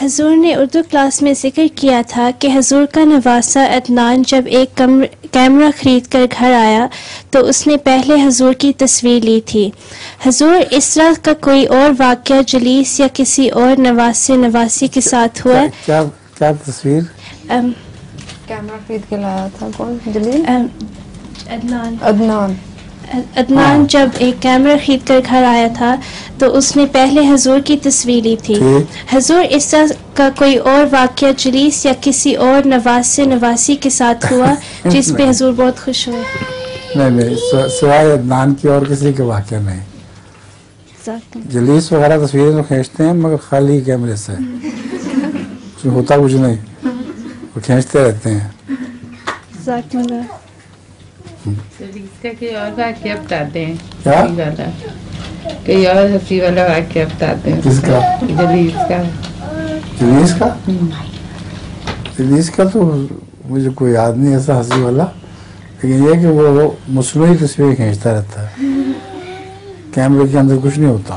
हजूर ने उर्दू क्लास में जिक्र किया था कि हजूर का नवासा अदनान जब एक कैमरा खरीद कर घर आया तो उसने पहले हजूर की तस्वीर ली थी। हजूर, इस तरह का कोई और वाक़या जलीस या किसी और नवासी के साथ हुआ? क्या तस्वीर? कैमरा खरीद के लाया था कौन? जलील? अदनान जब एक कैमरा खरीद कर घर आया था तो उसने पहले हजूर की तस्वीर ली थी। हजूर, इस तरह का कोई और वाक़या जलीस या किसी और नवासी के साथ हुआ जिस पे हजूर बहुत खुश हुए? नहीं, सिवाय अदनान की और किसी का वाक़या नहीं। जलीस वगैरह तस्वीरें तो खींचते हैं मगर खाली कैमरे से, होता कुछ नहीं, वो खींचते रहते हैं। कोई और वाक़या बताते हैं? क्या? कोई और हंसी वाला वाक़या बताते हैं? किसका? जलीस का तो मुझे कोई याद नहीं ऐसा हंसी वाला, लेकिन ये कि वो मुस्लिम तस्वीर खींचता रहता है, कैमरे के अंदर कुछ नहीं होता।